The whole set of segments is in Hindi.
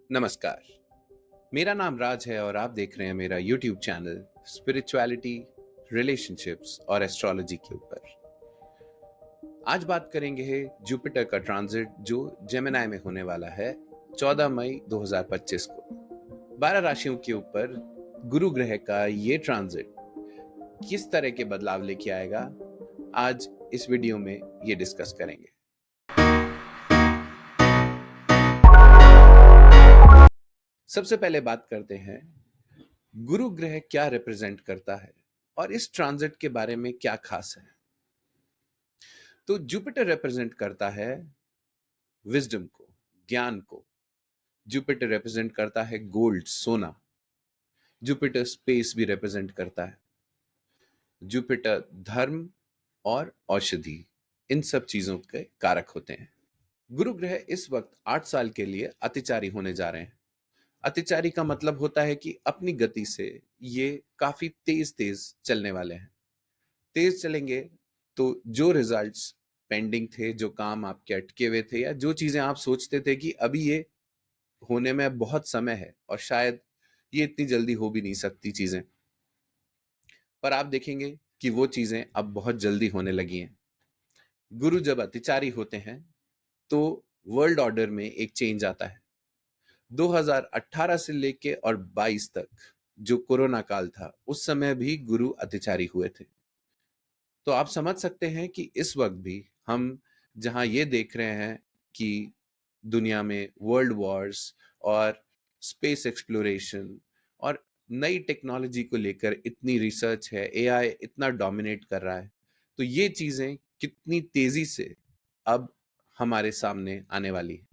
नमस्कार। मेरा नाम राज है और आप देख रहे हैं मेरा यूट्यूब चैनल स्पिरिचुअलिटी, रिलेशनशिप्स और एस्ट्रोलॉजी के ऊपर। आज बात करेंगे जुपिटर का ट्रांजिट जो जेमिनी में होने वाला है 14 मई 2025 को। 12 राशियों के ऊपर गुरु ग्रह का ये ट्रांजिट किस तरह के बदलाव लेके आएगा, आज इस वीडियो में ये डिस्कस करेंगे। सबसे पहले बात करते हैं गुरु ग्रह क्या रिप्रेजेंट करता है और इस ट्रांजिट के बारे में क्या खास है। तो जुपिटर रिप्रेजेंट करता है विजडम को, ज्ञान को। जुपिटर रिप्रेजेंट करता है गोल्ड, सोना। जुपिटर स्पेस भी रिप्रेजेंट करता है। जुपिटर धर्म और औषधि, इन सब चीजों के कारक होते हैं। गुरु ग्रह इस वक्त 8 साल के लिए अतिचारी होने जा रहे हैं। अतिचारी का मतलब होता है कि अपनी गति से ये काफी तेज तेज चलने वाले हैं। तेज चलेंगे तो जो रिजल्ट्स पेंडिंग थे, जो काम आपके अटके हुए थे, या जो चीजें आप सोचते थे कि अभी ये होने में बहुत समय है और शायद ये इतनी जल्दी हो भी नहीं सकती चीजें, पर आप देखेंगे कि वो चीजें अब बहुत जल्दी होने लगी हैं। गुरु जब अतिचारी होते हैं तो वर्ल्ड ऑर्डर में एक चेंज आता है। 2018 से लेके और 22 तक जो कोरोना काल था, उस समय भी गुरु अतिचारी हुए थे। तो आप समझ सकते हैं कि इस वक्त भी हम जहां ये देख रहे हैं कि दुनिया में वर्ल्ड वॉर्स और स्पेस एक्सप्लोरेशन और नई टेक्नोलॉजी को लेकर इतनी रिसर्च है, एआई इतना डोमिनेट कर रहा है, तो ये चीजें कितनी तेजी से अब हमारे सामने आने वाली है।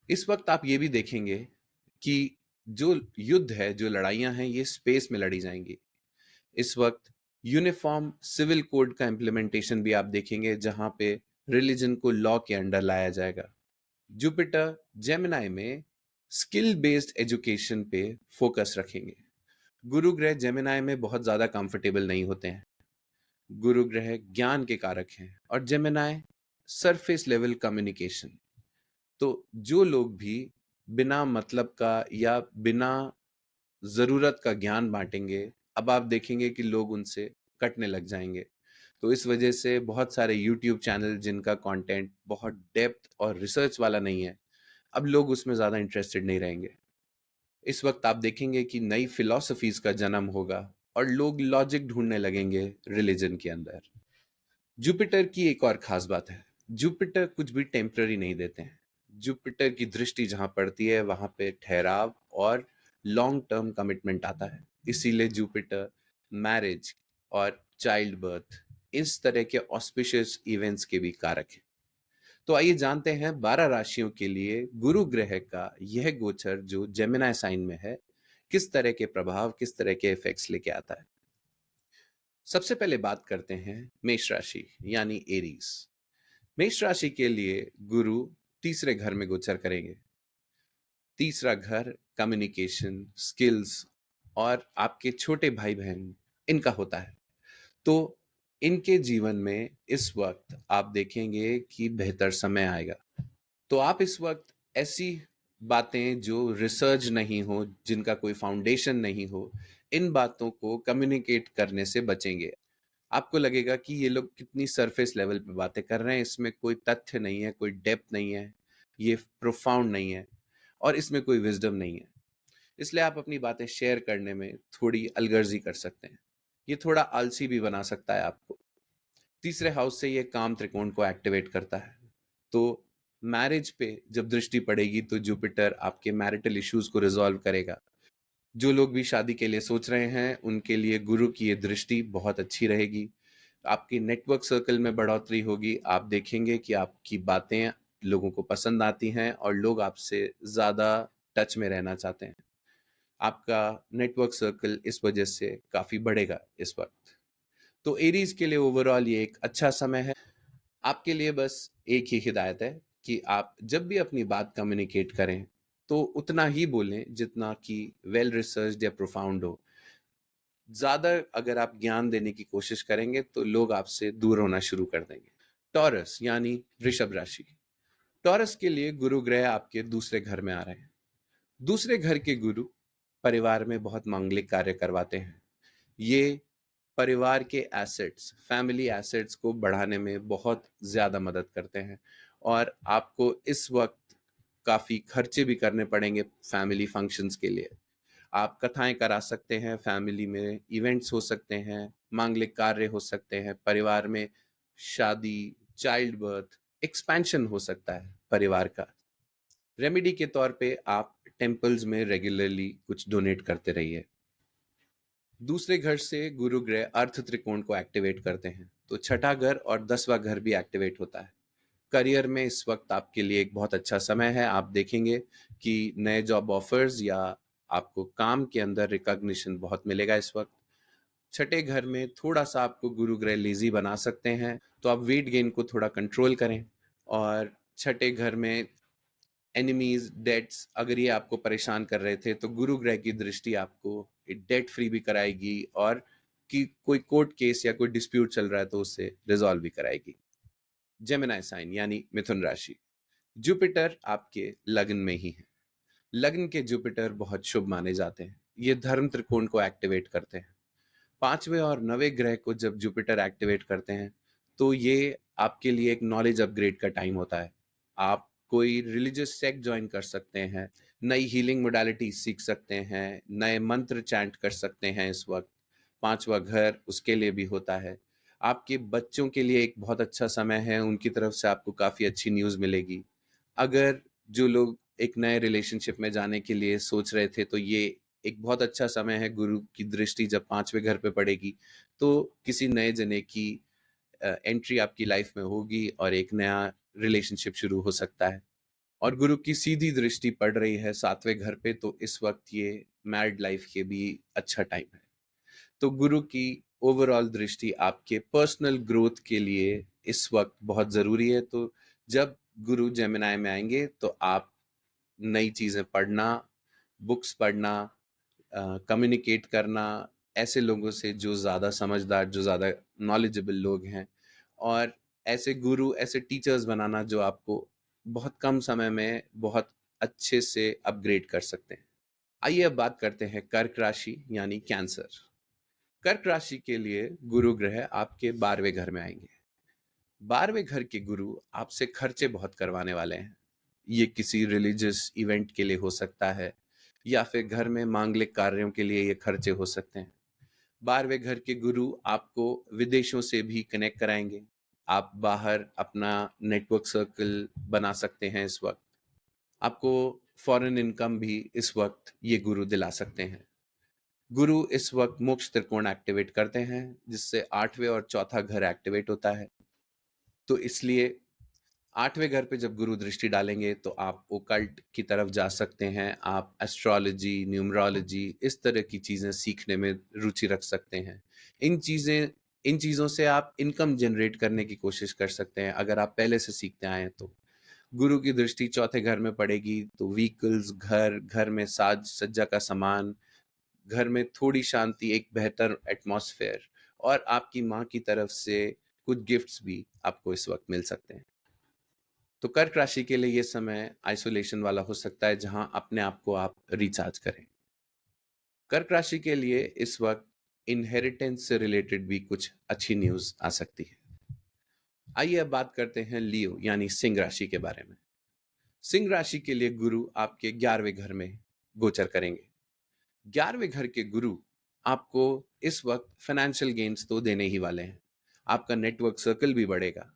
इस वक्त आप ये भी देखेंगे कि जो युद्ध है, जो लड़ाइयां हैं, ये स्पेस में लड़ी जाएंगी। इस वक्त यूनिफॉर्म सिविल कोड का इम्प्लीमेंटेशन भी आप देखेंगे, जहां पे रिलीजन को लॉ के अंडर लाया जाएगा। जुपिटर जेमिनी में स्किल बेस्ड एजुकेशन पे फोकस रखेंगे। गुरु ग्रह जेमिनी में बहुत ज्यादा कंफर्टेबल नहीं होते हैं। गुरु ग्रह ज्ञान के कारक हैं और जेमिनी सरफेस लेवल कम्युनिकेशन। तो जो लोग भी बिना मतलब का या बिना जरूरत का ज्ञान बांटेंगे, अब आप देखेंगे कि लोग उनसे कटने लग जाएंगे। तो इस वजह से बहुत सारे यूट्यूब चैनल जिनका कंटेंट बहुत डेप्थ और रिसर्च वाला नहीं है, अब लोग उसमें ज्यादा इंटरेस्टेड नहीं रहेंगे। इस वक्त आप देखेंगे कि नई फिलॉसफीज का जन्म होगा और लोग लॉजिक ढूंढने लगेंगे रिलीजन के अंदर। जुपिटर की एक और खास बात है, जुपिटर कुछ भी टेम्पररी नहीं देते हैं। जुपिटर की दृष्टि जहां पड़ती है वहां पे ठहराव और लॉन्ग टर्म कमिटमेंट आता है। इसीलिए जुपिटर मैरिज और चाइल्ड बर्थ, इस तरह के ऑस्पिशियस इवेंट्स के भी कारक है। तो आइए जानते हैं 12 राशियों के लिए गुरु ग्रह का यह गोचर जो जेमिनी साइन में है, किस तरह के प्रभाव, किस तरह के इफेक्ट्स लेके आता है। सबसे पहले बात करते हैं मेष राशि यानी एरीज। मेष राशि के लिए गुरु तीसरे घर में गोचर करेंगे। तीसरा घर कम्युनिकेशन, स्किल्स और आपके छोटे भाई बहन, इनका होता है। तो इनके जीवन में इस वक्त आप देखेंगे कि बेहतर समय आएगा। तो आप इस वक्त ऐसी बातें जो रिसर्च नहीं हो, जिनका कोई फाउंडेशन नहीं हो, इन बातों को कम्युनिकेट करने से बचेंगे। आपको लगेगा कि ये लोग कितनी सरफेस लेवल पे बातें कर रहे हैं, इसमें कोई तथ्य नहीं है, कोई डेप्थ नहीं है, ये प्रोफाउंड नहीं है और इसमें कोई विजडम नहीं है। इसलिए आप अपनी बातें शेयर करने में थोड़ी अलगर्जी कर सकते हैं। ये थोड़ा आलसी भी बना सकता है आपको। तीसरे हाउस से ये काम त्रिकोण को एक्टिवेट करता है। तो मैरिज पे जब दृष्टि पड़ेगी तो जुपिटर आपके मैरिटल इश्यूज को रिजॉल्व करेगा। जो लोग भी शादी के लिए सोच रहे हैं उनके लिए गुरु की ये दृष्टि बहुत अच्छी रहेगी। आपकी नेटवर्क सर्कल में बढ़ोतरी होगी। आप देखेंगे कि आपकी बातें लोगों को पसंद आती हैं और लोग आपसे ज्यादा टच में रहना चाहते हैं। आपका नेटवर्क सर्कल इस वजह से काफी बढ़ेगा इस वक्त। तो एरीज के लिए ओवरऑल ये एक अच्छा समय है। आपके लिए बस एक ही हिदायत है कि आप जब भी अपनी बात कम्युनिकेट करें तो उतना ही बोलें जितना कि वेल रिसर्च्ड या प्रोफाउंड हो। ज्यादा अगर आप ज्ञान देने की कोशिश करेंगे तो लोग आपसे दूर होना शुरू कर देंगे। टॉरस यानी वृषभ राशि। टॉरस के लिए गुरु ग्रह आपके दूसरे घर में आ रहे हैं। दूसरे घर के गुरु परिवार में बहुत मांगलिक कार्य करवाते हैं। ये परिवार के एसेट्स, फैमिली एसेट्स को बढ़ाने में बहुत ज़्यादा मदद करते हैं और आपको इस वक़्त काफ़ी खर्चे भी करने पड़ेंगे फैमिली फंक्शंस के लिए। आप कथाएँ करा सकते हैं, फैमिली में इवेंट्स हो सकते हैं, मांगलिक कार्य हो सकते हैं, परिवार में शादी, चाइल्ड बर्थ, एक्सपेंशन हो सकता है परिवार का। रेमेडी के तौर पे आप टेम्पल्स में रेगुलरली कुछ डोनेट करते रहिए। दूसरे घर से गुरु ग्रह अर्थ त्रिकोण को एक्टिवेट करते हैं, तो छठा घर और 10वां घर भी एक्टिवेट होता है। करियर में इस वक्त आपके लिए एक बहुत अच्छा समय है। आप देखेंगे कि नए जॉब ऑफर्स या आपको काम के अंदर रिकॉग्निशन बहुत मिलेगा इस वक्त। छठे घर में थोड़ा सा आपको गुरु ग्रह लेजी बना सकते हैं, तो आप वेट गेन को थोड़ा कंट्रोल करें। और छठे घर में एनिमीज, डेट्स, अगर ये आपको परेशान कर रहे थे तो गुरु ग्रह की दृष्टि आपको डेट फ्री भी कराएगी और कि कोई कोर्ट केस या कोई डिस्प्यूट चल रहा है तो उससे रिजॉल्व भी कराएगी। जेमिनी साइन यानी मिथुन राशि, जुपिटर आपके लग्न में ही है। लग्न के जुपिटर बहुत शुभ माने जाते हैं। ये धर्म त्रिकोण को एक्टिवेट करते हैं। पांचवें और नवें ग्रह को जब जुपिटर एक्टिवेट करते हैं तो ये आपके लिए एक नॉलेज अपग्रेड का टाइम होता है। आप कोई रिलीजियस सेक्ट ज्वाइन कर सकते हैं, नई हीलिंग मोडालिटी सीख सकते हैं, नए मंत्र चैंट कर सकते हैं इस वक्त। पांचवा घर उसके लिए भी होता है। आपके बच्चों के लिए एक बहुत अच्छा समय है, उनकी तरफ से आपको काफ़ी अच्छी न्यूज़ मिलेगी। अगर जो लोग एक नए रिलेशनशिप में जाने के लिए सोच रहे थे तो ये एक बहुत अच्छा समय है। गुरु की दृष्टि जब पांचवें घर पे पड़ेगी तो किसी नए जने की एंट्री आपकी लाइफ में होगी और एक नया रिलेशनशिप शुरू हो सकता है। और गुरु की सीधी दृष्टि पड़ रही है सातवें घर पे, तो इस वक्त ये मैरिड लाइफ के भी अच्छा टाइम है। तो गुरु की ओवरऑल दृष्टि आपके पर्सनल ग्रोथ के लिए इस वक्त बहुत ज़रूरी है। तो जब गुरु जेमिनाई में आएंगे तो आप नई चीज़ें पढ़ना, बुक्स पढ़ना, कम्युनिकेट करना ऐसे लोगों से जो ज़्यादा समझदार, जो ज़्यादा नॉलेजेबल लोग हैं, और ऐसे गुरु, ऐसे टीचर्स बनाना जो आपको बहुत कम समय में बहुत अच्छे से अपग्रेड कर सकते हैं। आइए अब बात करते हैं कर्क राशि यानी कैंसर। कर्क राशि के लिए गुरु ग्रह आपके 12वें घर में आएंगे। 12वें घर के गुरु आपसे खर्चे बहुत करवाने वाले हैं। ये किसी रिलीजियस इवेंट के लिए हो सकता है या फिर घर में मांगलिक कार्यों के लिए ये खर्चे हो सकते हैं। 12वें घर के गुरु आपको विदेशों से भी कनेक्ट कराएंगे। आप बाहर अपना नेटवर्क सर्कल बना सकते हैं इस वक्त। आपको फॉरेन इनकम भी इस वक्त ये गुरु दिला सकते हैं। गुरु इस वक्त मोक्ष त्रिकोण एक्टिवेट करते हैं जिससे आठवें और चौथा घर एक्टिवेट होता है। तो इसलिए आठवें घर पे जब गुरु दृष्टि डालेंगे तो आप ओकल्ट की तरफ जा सकते हैं। आप एस्ट्रोलॉजी, न्यूमरोलॉजी, इस तरह की चीज़ें सीखने में रुचि रख सकते हैं। इन चीज़ें इन चीज़ों से आप इनकम जनरेट करने की कोशिश कर सकते हैं अगर आप पहले से सीखते आए हैं तो। गुरु की दृष्टि चौथे घर में पड़ेगी तो व्हीकल्स, घर में साज सज्जा का सामान, घर में थोड़ी शांति, एक बेहतर एटमॉस्फेयर और आपकी माँ की तरफ से कुछ गिफ्ट्स भी आपको इस वक्त मिल सकते हैं। तो कर्क राशि के लिए ये समय आइसोलेशन वाला हो सकता है जहां अपने आप को आप रिचार्ज करें। कर्क राशि के लिए इस वक्त इनहेरिटेंस से रिलेटेड भी कुछ अच्छी न्यूज आ सकती है। आइए अब बात करते हैं लियो यानी सिंह राशि के बारे में। सिंह राशि के लिए गुरु आपके 11वें घर में गोचर करेंगे। 11वें घर के गुरु आपको इस वक्त फाइनेंशियल गेन्स तो देने ही वाले हैं। आपका नेटवर्क सर्कल भी बढ़ेगा।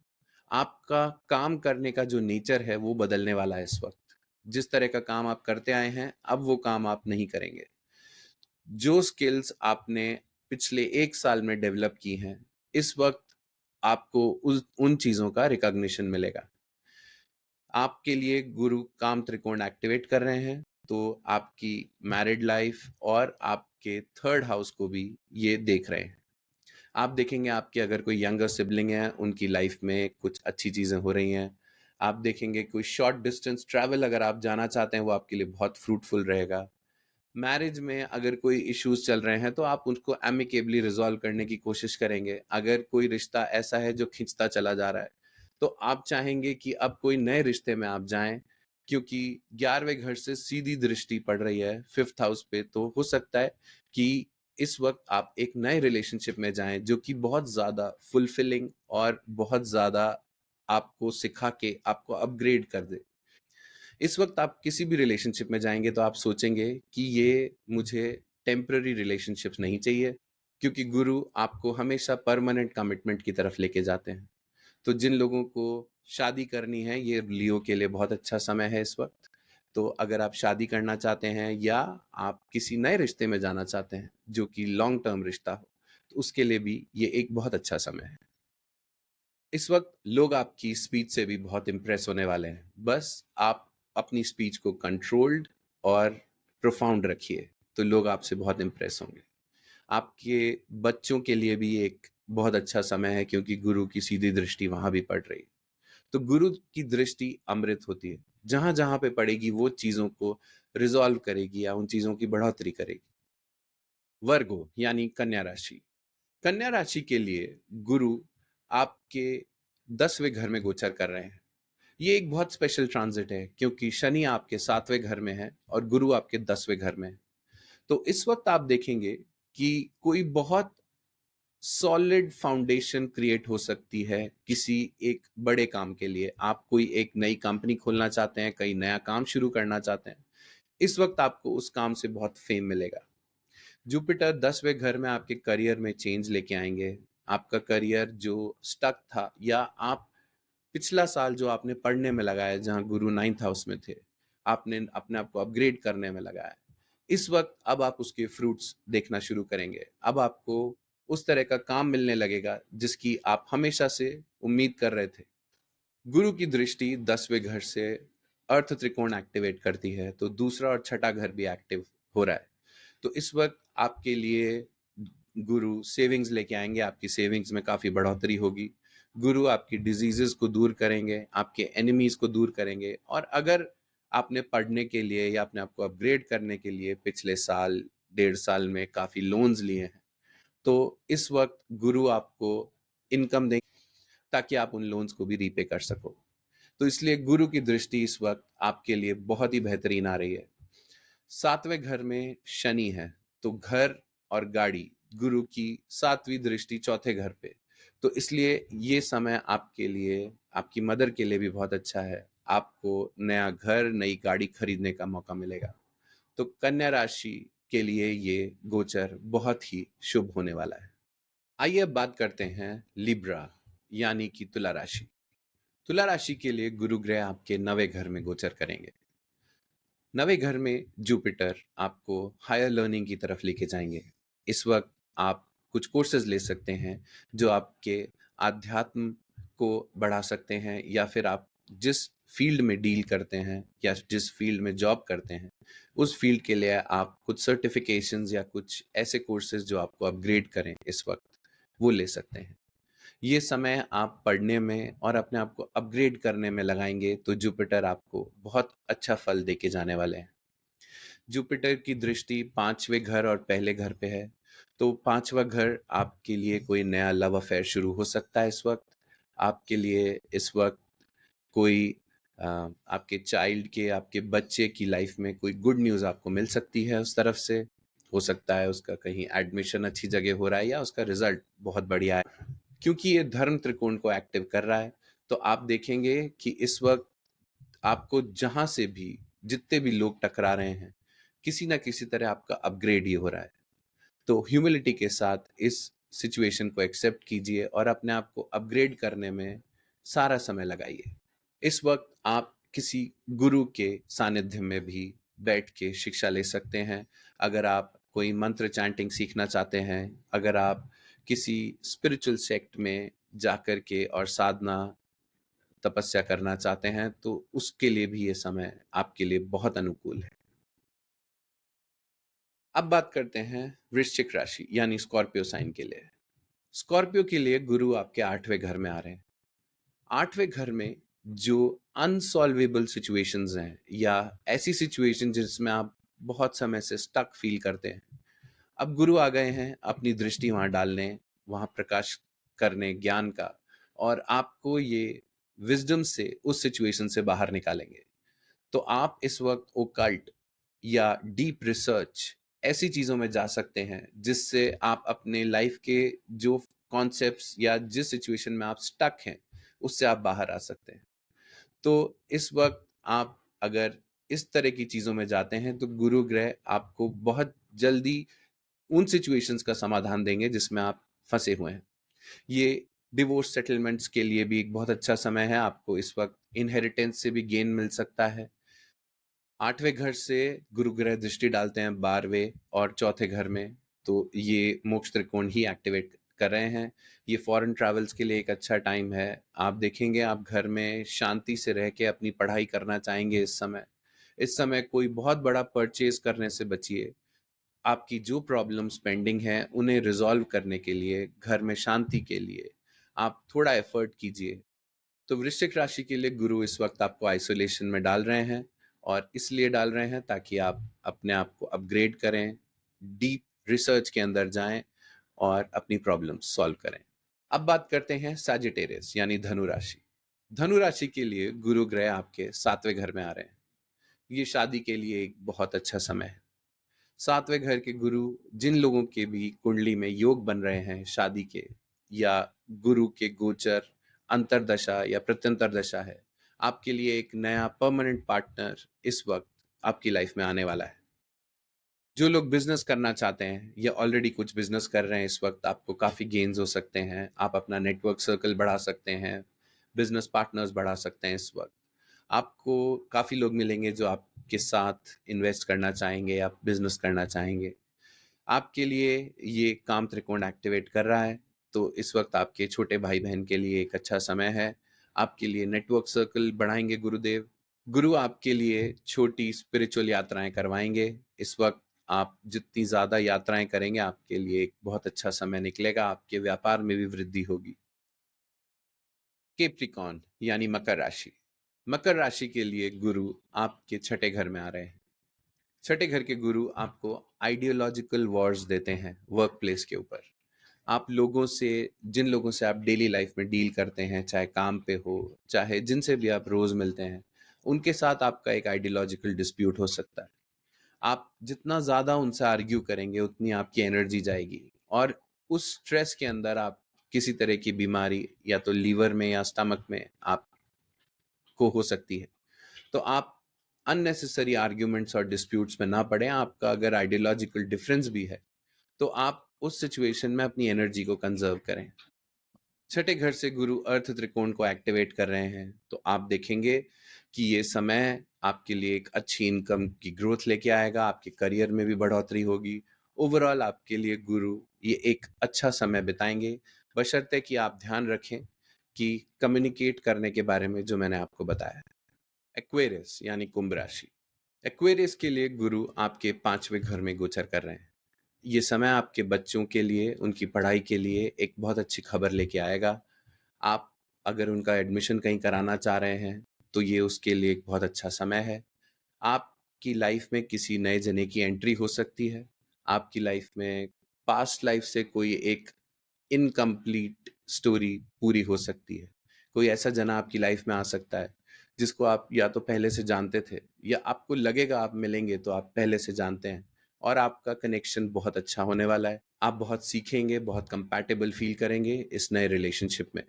आपका काम करने का जो नेचर है वो बदलने वाला है इस वक्त। जिस तरह का काम आप करते आए हैं अब वो काम आप नहीं करेंगे। जो स्किल्स आपने पिछले 1 साल में डेवलप की हैं इस वक्त आपको उन चीज़ों का रिकॉग्निशन मिलेगा। आपके लिए गुरु काम त्रिकोण एक्टिवेट कर रहे हैं तो आपकी मैरिड लाइफ और आपके थर्ड हाउस को भी ये देख रहे हैं। आप देखेंगे आपके अगर कोई यंगर सिबलिंग है उनकी लाइफ में कुछ अच्छी चीज़ें हो रही हैं। आप देखेंगे कोई शॉर्ट डिस्टेंस ट्रैवल अगर आप जाना चाहते हैं वो आपके लिए बहुत फ्रूटफुल रहेगा। मैरिज में अगर कोई इश्यूज चल रहे हैं तो आप उनको एमिकेबली रिजॉल्व करने की कोशिश करेंगे। अगर कोई रिश्ता ऐसा है जो खिंचता चला जा रहा है तो आप चाहेंगे कि अब कोई नए रिश्ते में आप जाएं क्योंकि 11वें घर से सीधी दृष्टि पड़ रही है 5th हाउस पे, तो हो सकता है कि इस वक्त आप एक नए रिलेशनशिप में जाएं जो कि बहुत ज्यादा फुलफिलिंग और बहुत ज्यादा आपको सिखा के आपको अपग्रेड कर दे। इस वक्त आप किसी भी रिलेशनशिप में जाएंगे तो आप सोचेंगे कि ये मुझे टेम्पररी रिलेशनशिप नहीं चाहिए, क्योंकि गुरु आपको हमेशा परमानेंट कमिटमेंट की तरफ लेके जाते हैं। तो जिन लोगों को शादी करनी है, ये लियो के लिए बहुत अच्छा समय है इस वक्त। तो अगर आप शादी करना चाहते हैं या आप किसी नए रिश्ते में जाना चाहते हैं जो कि लॉन्ग टर्म रिश्ता हो, तो उसके लिए भी ये एक बहुत अच्छा समय है। इस वक्त लोग आपकी स्पीच से भी बहुत इम्प्रेस होने वाले हैं। बस आप अपनी स्पीच को कंट्रोल्ड और प्रोफाउंड रखिए, तो लोग आपसे बहुत इम्प्रेस होंगे। आपके बच्चों के लिए भी एक बहुत अच्छा समय है, क्योंकि गुरु की सीधी दृष्टि वहां भी पड़ रही है। तो गुरु की दृष्टि अमृत होती है, जहां जहां पे पड़ेगी वो चीजों को रिजॉल्व करेगी या उन चीजों की बढ़ोतरी करेगी। वर्गो यानी कन्या राशि। कन्या राशि के लिए गुरु आपके 10वें घर में गोचर कर रहे हैं। ये एक बहुत स्पेशल ट्रांजिट है, क्योंकि शनि आपके 7वें घर में है और गुरु आपके 10वें घर में है। तो इस वक्त आप देखेंगे कि कोई बहुत सॉलिड फाउंडेशन क्रिएट हो सकती है किसी एक बड़े काम के लिए। आप कोई एक नई कंपनी खोलना चाहते हैं, कई नया काम शुरू करना चाहते हैं, इस वक्त आपको उस काम से बहुत फेम मिलेगा। जुपिटर 10वें घर में आपके करियर में चेंज लेके आएंगे। आपका करियर जो स्टक था, या आप पिछला साल जो आपने पढ़ने में लगाया जहां गुरु 9th हाउस में थे, आपने अपने आप को अपग्रेड करने में लगाया, इस वक्त अब आप उसके फ्रूट्स देखना शुरू करेंगे। अब आपको उस तरह का काम मिलने लगेगा जिसकी आप हमेशा से उम्मीद कर रहे थे। गुरु की दृष्टि 10वें घर से अर्थ त्रिकोण एक्टिवेट करती है, तो दूसरा और छठा घर भी एक्टिव हो रहा है। तो इस वक्त आपके लिए गुरु सेविंग्स लेके आएंगे, आपकी सेविंग्स में काफी बढ़ोतरी होगी। गुरु आपकी डिजीजेस को दूर करेंगे, आपके एनिमीज को दूर करेंगे। और अगर आपने पढ़ने के लिए या अपने आप को अपग्रेड करने के लिए पिछले साल 1.5 साल में काफी लोन्स लिए हैं, तो इस वक्त गुरु आपको इनकम देंगे ताकि आप उन लोन्स को भी रीपे कर सको। तो इसलिए गुरु की दृष्टि इस वक्त आपके लिए बहुत ही बेहतरीन आ रही है। 7वें घर में शनि है, तो घर और गाड़ी, गुरु की 7वीं दृष्टि चौथे घर पे। तो इसलिए ये समय आपके लिए, आपकी मदर के लिए भी बहुत अच्छा है। आपको नया घर, नई गाड़ी खरीदने का मौका मिलेगा। तो कन्या राशि के लिए ये गोचर बहुत ही शुभ होने वाला है। आइए अब बात करते हैं लिब्रा यानी कि तुला राशि। तुला राशि के लिए गुरु ग्रह आपके 9वें घर में गोचर करेंगे। 9वें घर में जुपिटर आपको हायर लर्निंग की तरफ लेके जाएंगे। इस वक्त आप कुछ कोर्सेज ले सकते हैं जो आपके आध्यात्म को बढ़ा सकते हैं, या फिर आप जिस फील्ड में डील करते हैं या जिस फील्ड में जॉब करते हैं, उस फील्ड के लिए आप कुछ सर्टिफिकेशंस या कुछ ऐसे कोर्सेज जो आपको अपग्रेड करें इस वक्त, वो ले सकते हैं। ये समय आप पढ़ने में और अपने आप को अपग्रेड करने में लगाएंगे, तो जुपिटर आपको बहुत अच्छा फल देके जाने वाले हैं। जुपिटर की दृष्टि 5वें घर और पहले घर पे है, तो 5वां घर आपके लिए कोई नया लव अफेयर शुरू हो सकता है इस वक्त। आपके लिए इस वक्त कोई आपके चाइल्ड के, आपके बच्चे की लाइफ में कोई गुड न्यूज़ आपको मिल सकती है उस तरफ से। हो सकता है उसका कहीं एडमिशन अच्छी जगह हो रहा है या उसका रिजल्ट बहुत बढ़िया है। क्योंकि ये धर्म त्रिकोण को एक्टिव कर रहा है, तो आप देखेंगे कि इस वक्त आपको जहां से भी, जितने भी लोग टकरा रहे हैं, किसी ना किसी तरह आपका अपग्रेड ही हो रहा है। तो ह्यूमिलिटी के साथ इस सिचुएशन को एक्सेप्ट कीजिए और अपने आप को अपग्रेड करने में सारा समय लगाइए। इस वक्त आप किसी गुरु के सानिध्य में भी बैठ के शिक्षा ले सकते हैं। अगर आप कोई मंत्र चैंटिंग सीखना चाहते हैं, अगर आप किसी स्पिरिचुअल सेक्ट में जाकर के और साधना तपस्या करना चाहते हैं, तो उसके लिए भी ये समय आपके लिए बहुत अनुकूल है। अब बात करते हैं वृश्चिक राशि यानी स्कॉर्पियो साइन के लिए। स्कॉर्पियो के लिए गुरु आपके 8वें घर में आ रहे हैं। 8वें घर में जो अनसॉल्वेबल सिचुएशंस हैं, या ऐसी सिचुएशन जिसमें आप बहुत समय से स्टक फील करते हैं, अब गुरु आ गए हैं अपनी दृष्टि वहां डालने, वहां प्रकाश करने ज्ञान का, और आपको ये विजडम से उस सिचुएशन से बाहर निकालेंगे। तो आप इस वक्त ओकल्ट या डीप रिसर्च ऐसी चीज़ों में जा सकते हैं जिससे आप अपने लाइफ के जो कॉन्सेप्ट्स या जिस सिचुएशन में आप स्टक हैं उससे आप बाहर आ सकते हैं। तो इस वक्त आप अगर इस तरह की चीज़ों में जाते हैं तो गुरु ग्रह आपको बहुत जल्दी उन सिचुएशंस का समाधान देंगे जिसमें आप फंसे हुए हैं। ये डिवोर्स सेटलमेंट्स के लिए भी एक बहुत अच्छा समय है। आपको इस वक्त इनहेरिटेंस से भी गेन मिल सकता है। 8वें घर से गुरु ग्रह दृष्टि डालते हैं 12वें और चौथे घर में, तो ये मोक्ष त्रिकोण ही एक्टिवेट कर रहे हैं। ये फॉरेन ट्रैवल्स के लिए एक अच्छा टाइम है। आप देखेंगे आप घर में शांति से रह के अपनी पढ़ाई करना चाहेंगे इस समय। इस समय कोई बहुत बड़ा परचेज करने से बचिए। आपकी जो प्रॉब्लम्स पेंडिंग हैं उन्हें रिजॉल्व करने के लिए, घर में शांति के लिए आप थोड़ा एफर्ट कीजिए। तो वृश्चिक राशि के लिए गुरु इस वक्त आपको आइसोलेशन में डाल रहे हैं, और इसलिए डाल रहे हैं ताकि आप अपने आप को अपग्रेड करें, डीप रिसर्च के अंदर जाएं और अपनी प्रॉब्लम सॉल्व करें। अब बात करते हैं सैजिटेरियस यानी धनु राशि। धनु राशि के लिए गुरु ग्रह आपके 7वें घर में आ रहे हैं। ये शादी के लिए एक बहुत अच्छा समय है। 7वें घर के गुरु जिन लोगों के भी कुंडली में योग बन रहे हैं शादी के, या गुरु के गोचर अंतरदशा या प्रत्यंतर दशा है, आपके लिए एक नया परमानेंट पार्टनर इस वक्त आपकी लाइफ में आने वाला है। जो लोग बिजनेस करना चाहते हैं या ऑलरेडी कुछ बिजनेस कर रहे हैं, इस वक्त आपको काफ़ी गेन्स हो सकते हैं। आप अपना नेटवर्क सर्कल बढ़ा सकते हैं, बिजनेस पार्टनर्स बढ़ा सकते हैं। इस वक्त आपको काफ़ी लोग मिलेंगे जो आपके साथ इन्वेस्ट करना चाहेंगे या बिजनेस करना चाहेंगे। आपके लिए ये काम त्रिकोण एक्टिवेट कर रहा है, तो इस वक्त आपके छोटे भाई बहन के लिए एक अच्छा समय है। आपके लिए नेटवर्क सर्कल बढ़ाएंगे गुरुदेव। गुरु आपके लिए छोटी स्पिरिचुअल यात्राएं करवाएंगे। इस वक्त आप जितनी ज़्यादा यात्राएं करेंगे आपके लिए एक बहुत अच्छा समय निकलेगा। आपके व्यापार में भी वृद्धि होगी। केप्रिकॉन यानी मकर राशि। मकर राशि के लिए गुरु आपके छठे घर में आ रहे हैं। छठे घर के गुरु आपको आइडियोलॉजिकल वॉर्स देते हैं वर्क प्लेस के ऊपर। आप लोगों से, जिन लोगों से आप डेली लाइफ में डील करते हैं, चाहे काम पे हो, चाहे जिनसे भी आप रोज मिलते हैं, उनके साथ आपका एक आइडियोलॉजिकल डिस्प्यूट हो सकता है। आप जितना ज्यादा उनसे आर्ग्यू करेंगे उतनी आपकी एनर्जी जाएगी, और उस स्ट्रेस के अंदर आप किसी तरह की बीमारी या तो लीवर में या स्टमक में आपको हो सकती है। तो आप अननेसेसरी आर्ग्यूमेंट्स और डिस्प्यूट्स में ना पड़े। आपका अगर आइडियोलॉजिकल डिफरेंस भी है तो आप उस सिचुएशन में अपनी एनर्जी को कंजर्व करें। छठे घर से गुरु अर्थ त्रिकोण को एक्टिवेट कर रहे हैं, तो आप देखेंगे कि ये समय आपके लिए एक अच्छी इनकम की ग्रोथ लेके आएगा। आपके करियर में भी बढ़ोतरी होगी। ओवरऑल आपके लिए गुरु ये एक अच्छा समय बिताएंगे, बशर्ते कि आप ध्यान रखें कि कम्युनिकेट करने के बारे में जो मैंने आपको बताया। एक्वेरियस यानी कुंभ राशि। एक्वेरियस के लिए गुरु आपके 5वें घर में गोचर कर रहे हैं। ये समय आपके बच्चों के लिए, उनकी पढ़ाई के लिए एक बहुत अच्छी खबर लेके आएगा। आप अगर उनका एडमिशन कहीं कराना चाह रहे हैं तो ये उसके लिए एक बहुत अच्छा समय है। आपकी लाइफ में किसी नए जने की एंट्री हो सकती है। आपकी लाइफ में पास्ट लाइफ से कोई एक इनकम्प्लीट स्टोरी पूरी हो सकती है। कोई ऐसा जना आपकी लाइफ में आ सकता है जिसको आप या तो पहले से जानते थे, या आपको लगेगा आप मिलेंगे तो आप पहले से जानते हैं, और आपका कनेक्शन बहुत अच्छा होने वाला है। आप बहुत सीखेंगे, बहुत कंपैटिबल फील करेंगे इस नए रिलेशनशिप में।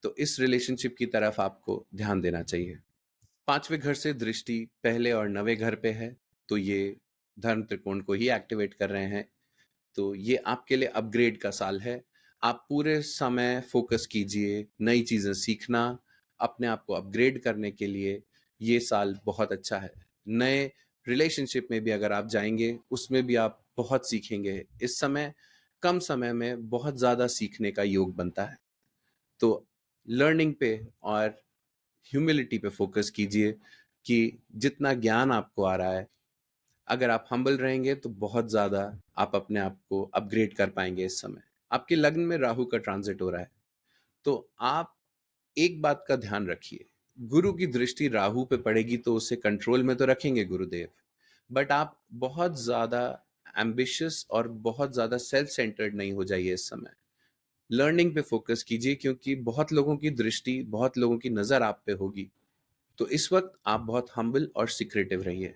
तो इस रिलेशनशिप की तरफ आपको ध्यान देना चाहिए। 5वें घर से दृष्टि पहले और 9वें घर पे है, तो ये धर्म त्रिकोण को ही एक्टिवेट कर रहे हैं। तो ये आपके लिए अपग्रेड का साल है। आप पूरे समय फोकस कीजिए नई चीज़ें सीखना, अपने आप को अपग्रेड करने के लिए ये साल बहुत अच्छा है। नए रिलेशनशिप में भी अगर आप जाएंगे उसमें भी आप बहुत सीखेंगे। इस समय कम समय में बहुत ज़्यादा सीखने का योग बनता है। तो लर्निंग पे और ह्यूमिलिटी पे फोकस कीजिए कि जितना ज्ञान आपको आ रहा है, अगर आप हम्बल रहेंगे तो बहुत ज़्यादा आप अपने आप को अपग्रेड कर पाएंगे। इस समय आपके लग्न में राहु का ट्रांजिट हो रहा है, तो आप एक बात का ध्यान रखिए। गुरु की दृष्टि राहु पे पड़ेगी तो उसे कंट्रोल में तो रखेंगे गुरुदेव, बट आप बहुत ज़्यादा एम्बिशियस और बहुत ज़्यादा सेल्फ सेंटर्ड नहीं हो जाइए इस समय। लर्निंग पे फोकस कीजिए, क्योंकि बहुत लोगों की दृष्टि, बहुत लोगों की नज़र आप पे होगी। तो इस वक्त आप बहुत हम्बल और सीक्रेटिव रहिए,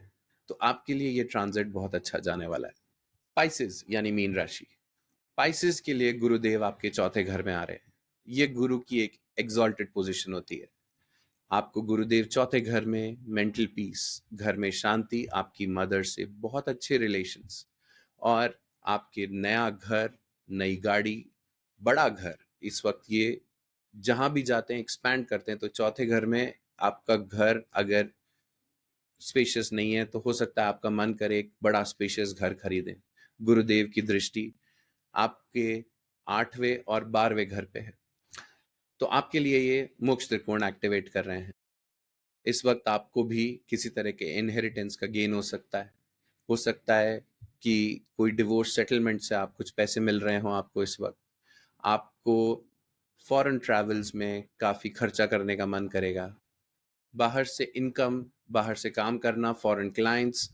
तो आपके लिए ये ट्रांजिट बहुत अच्छा जाने वाला है। पाइसेस यानी मीन राशि, पाइसेस के लिए गुरुदेव आपके चौथे घर में आ रहे हैं। ये गुरु की एक एग्जॉल्टेड पोजीशन होती है। आपको गुरुदेव चौथे घर में मेंटल पीस, घर में शांति, आपकी मदर से बहुत अच्छे रिलेशंस, और आपके नया घर, नई गाड़ी, बड़ा घर। इस वक्त ये जहां भी जाते हैं एक्सपैंड करते हैं, तो चौथे घर में आपका घर अगर स्पेशियस नहीं है तो हो सकता है आपका मन करे एक बड़ा स्पेशियस घर खरीदें। गुरुदेव की दृष्टि आपके 8वें और 12वें घर पे है, तो आपके लिए ये मोक्ष त्रिकोण एक्टिवेट कर रहे हैं। इस वक्त आपको भी किसी तरह के इनहेरिटेंस का गेन हो सकता है। हो सकता है कि कोई डिवोर्स सेटलमेंट से आप कुछ पैसे मिल रहे हों आपको इस वक्त। आपको फॉरेन ट्रैवल्स में काफ़ी खर्चा करने का मन करेगा। बाहर से इनकम, बाहर से काम करना, फॉरेन क्लाइंट्स,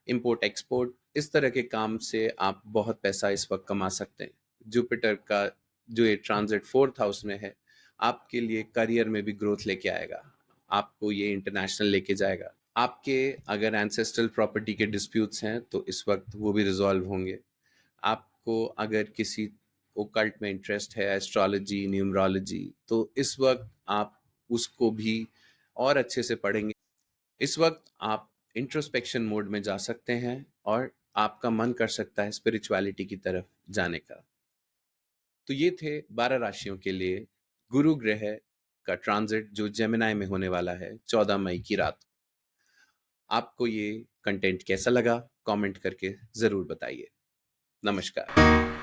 इंपोर्ट एक्सपोर्ट, इस तरह के काम से आप बहुत पैसा इस वक्त कमा सकते हैं। जुपिटर का जो ये ट्रांजिट फोर्थ हाउस में है, आपके लिए करियर में भी ग्रोथ लेके आएगा। आपको ये इंटरनेशनल लेके जाएगा। आपके अगर एंसेस्ट्रल प्रॉपर्टी के डिस्प्यूट्स हैं तो इस वक्त वो भी रिजॉल्व होंगे। आपको अगर किसी ओकल्ट में इंटरेस्ट है, एस्ट्रोलॉजी, न्यूमरोलॉजी, तो इस वक्त आप उसको भी और अच्छे से पढ़ेंगे। इस वक्त आप इंट्रोस्पेक्शन मोड में जा सकते हैं और आपका मन कर सकता है स्पिरिचुअलिटी की तरफ जाने का। तो ये थे 12 राशियों के लिए गुरु ग्रह का ट्रांजिट जो जेमिनाई में होने वाला है 14 मई की रात। आपको ये कंटेंट कैसा लगा कमेंट करके ज़रूर बताइए। नमस्कार।